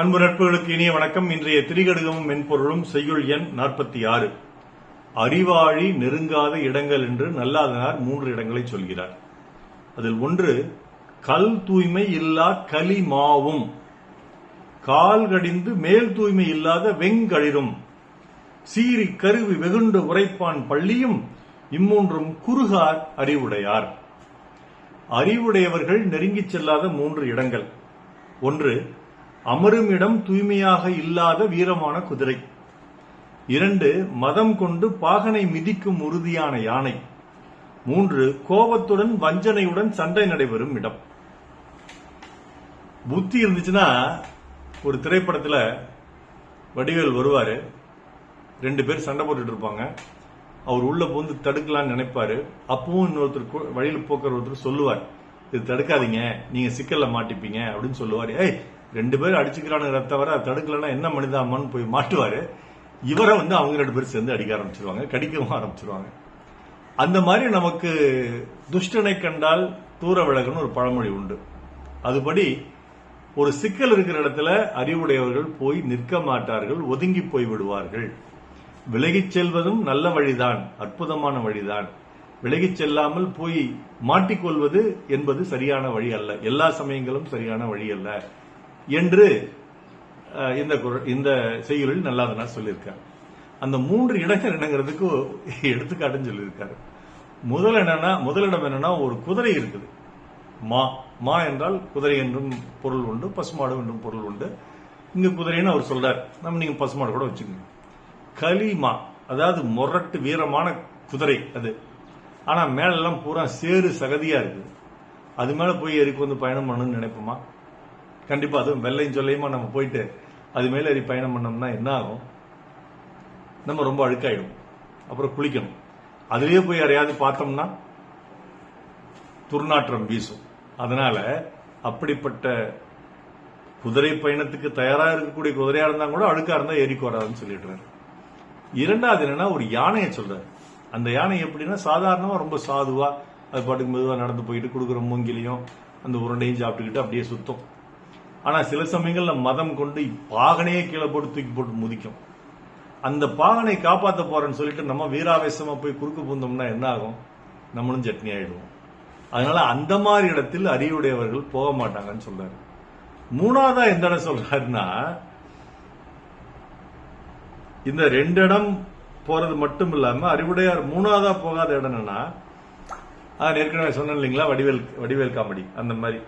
அன்பு நட்புகளுக்கு இனிய வணக்கம். இன்றைய திரிகடுகமும் மென்பொருளும் செய்யுள் எண் 46. அறிவாழி நெருங்காத இடங்கள் என்று நல்லாதனார் 3 இடங்களை சொல்கிறார். அதில் ஒன்று, கல் தூய்மை இல்லா களிமாவும், கால் கடிந்து மேல் தூய்மை இல்லாத வெங்களிரும், சீறி கருவி வெகுண்டு உரைப்பான் பள்ளியும் இம்மூன்றும் குறுகார் அறிவுடையார். அறிவுடையவர்கள் நெருங்கிச் செல்லாத 3 இடங்கள். ஒன்று, அமரும் இடம் தூய்மையாக இல்லாத வீரமான குதிரை. 2, மதம் கொண்டு பாகனை மிதிக்கும் உறுதியான யானை. 3, கோபத்துடன் வஞ்சனையுடன் சண்டை நடைபெறும் இடம். புத்தி இருந்துச்சுன்னா ஒரு திரைப்படத்துல வடிவேல் வருவாரு, 2 பேர் சண்டை போட்டுட்டு இருப்பாங்க. அவர் உள்ள போந்து தடுக்கலான்னு நினைப்பாரு. அப்பவும் இன்னொருத்தர் வழியில் போக்குற ஒருத்தர் சொல்லுவார், இது தடுக்காதீங்க, நீங்க சிக்கல்ல மாட்டிப்பீங்க அப்படின்னு சொல்லுவாரு. 2 பேர் அடிச்சுக்கிறான்னு தவிர தடுக்கலன்னா என்ன மனிதாமன்னு போய் மாட்டுவாரு. இவரை அவங்க 2 பேர் சேர்ந்து அடிக்க ஆரம்பிச்சிருவாங்க, கடிக்கவும் ஆரம்பிச்சிருவாங்க. அந்த மாதிரி நமக்கு துஷ்டனை கண்டால் தூர விலகுன்னு ஒரு பழமொழி உண்டு. அதுபடி ஒரு சிக்கல் இருக்கிற இடத்துல அறிவுடையவர்கள் போய் நிற்க மாட்டார்கள், ஒதுங்கி போய் விடுவார்கள். விலகிச் செல்வதும் நல்ல வழிதான், அற்புதமான வழிதான். விலகிச் செல்லாமல் போய் மாட்டிக்கொள்வது என்பது சரியான வழி அல்ல, எல்லா சமயங்களும் சரியான வழி அல்ல என்று இந்த செய்யுளில் நல்லாதனார் சொல்லியிருக்கார். அந்த 3 இடங்கள் என்னங்கிறதுக்கு எடுத்துக்காட்டுன்னு சொல்லியிருக்காரு. முதலிடம் என்னன்னா, ஒரு குதிரை இருக்குது. மா என்றால் குதிரை என்றும் பொருள் உண்டு, பசுமாடு என்றும் பொருள் உண்டு. இங்க குதிரைன்னு அவர் சொல்றார், நம்ம நீங்க பசுமாடு கூட வச்சுக்கோங்க. களிமா, அதாவது மொரட்டு வீரமான குதிரை அது. ஆனா மேலெல்லாம் பூரா சேறு சகதியா இருக்குது. அது மேல போய் ஏறி பயணம் பண்ணணும்னு நினைப்போமா? கண்டிப்பா. அதுவும் வெள்ளையும் சொல்லையுமா நம்ம போயிட்டு அது மேல ஏறி பயணம் பண்ணோம்னா என்ன ஆகும்? நம்ம ரொம்ப அழுக்காயிடும், அப்புறம் குளிக்கணும். அதுலயே போய் யாரையாவது பார்த்தோம்னா துர்நாற்றம் வீசும். அதனால அப்படிப்பட்ட குதிரை பயணத்துக்கு தயாரா இருக்கக்கூடிய குதிரையா இருந்தா கூட அழுக்கா இருந்தா ஏறிக்கு வராதுன்னு சொல்லிடுறாரு. 2வது என்னன்னா, ஒரு யானையை சொல்றாரு. அந்த யானை எப்படின்னா, சாதாரணமா ரொம்ப சாதுவா அது பாட்டுக்கு மெதுவா நடந்து போயிட்டு கொடுக்குற மூங்கிலையும் அந்த உருண்டையும் சாப்பிட்டுக்கிட்டு அப்படியே சுத்தம். ஆனா சில சமயங்கள்ல மதம் கொண்டு பாகனையே கீழே போட்டு தூக்கி போட்டு முதிக்கும். அந்த பாகனை காப்பாற்ற போறேன்னு சொல்லிட்டு நம்ம வீராவேசமா போய் குறுக்கு பூந்தோம்னா என்ன ஆகும்? நம்மளும் சட்னி ஆயிடுவோம். அதனால அந்த மாதிரி இடத்தில் அறிவுடையவர்கள் போக மாட்டாங்கன்னு சொல்றாரு. 3வதா எந்த இடம் சொல்றாருன்னா, இந்த 2 இடம் போறது மட்டும் இல்லாம அறிவுடையார் 3வதா போகாத இடம் என்னன்னா, ஏற்கனவே சொன்னேன் இல்லைங்களா, வடிவேல் காமெடி. அந்த மாதிரி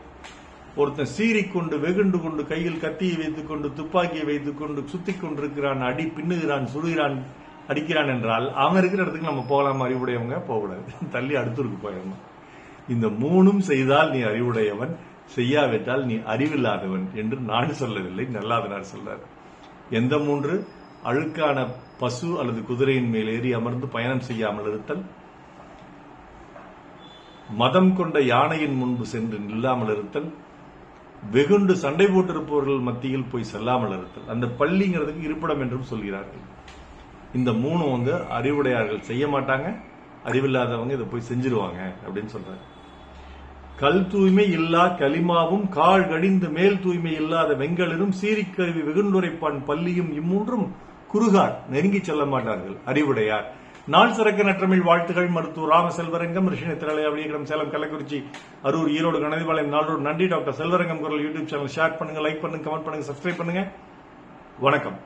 ஒருத்தன் சீறிக்கொண்டு வெகுண்டு கொண்டு கையில் கத்தியை வைத்துக் கொண்டு துப்பாக்கியை வைத்துக் கொண்டு சுத்தி கொண்டிருக்கிறான், அடி பின்னுகிறான், சுடுகிறான், அடிக்கிறான் என்றால் அவன் இருக்கிற இடத்துக்கு நம்ம போகலாம். அறிவுடையவங்க போகக்கூடாது, தள்ளி அடுத்தூருக்கு போயிடணும். இந்த 3ம் செய்தால் நீ அறிவுடையவன், செய்யாவிட்டால் நீ அறிவில்லாதவன் என்று நான் சொல்லவில்லை, நல்லாதனார் சொல்றார். எந்த 3? அழுக்கான பசு அல்லது குதிரையின் மேல் ஏறி அமர்ந்து பயணம் செய்யாமல் இருத்தல், மதம் கொண்ட யானையின் முன்பு சென்று நில்லாமல் இருத்தல், வெகுண்டு சண்டை போட்டிருப்பவர்கள் மத்தியில் போய் செல்லாமல் இருத்தல். அந்த பள்ளிங்கிறதுக்கு இருப்பிடம் என்றும் சொல்கிறார்கள். இந்த 3 அறிவுடையார்கள் செய்ய மாட்டாங்க, அறிவில்லாதவங்க இதை போய் செஞ்சிருவாங்க அப்படின்னு சொல்றாரு. கல் தூய்மை இல்லா களிமாவும், கால் கடிந்து மேல் தூய்மை இல்லாத வெங்களிரும், சீரிக்கருவி வெகுண்டுரைப்பான் பள்ளியும் இம்மூன்றும் குறுகார், நெருங்கி செல்ல மாட்டார்கள் அறிவுடையார். நாள் சிறக்க நற்றமிழ் வாழ்த்துகள். மருத்துவர் ராம செல்வரங்கம், ரிஷினி திரளையா, விழிகடம், சேலம், கள்ளக்குறிச்சி, அரூர், ஈரோடு, கணதிபாளையம், நாளூர். நன்றி. டாக்டர் செல்வரங்கம் குரல் யூடியூப் சேனல் ஷேர் பண்ணுங்க, லைக் பண்ணுங்க, கமெண்ட் பண்ணுங்க, சப்ஸ்கிரைப் பண்ணுங்க. வணக்கம்.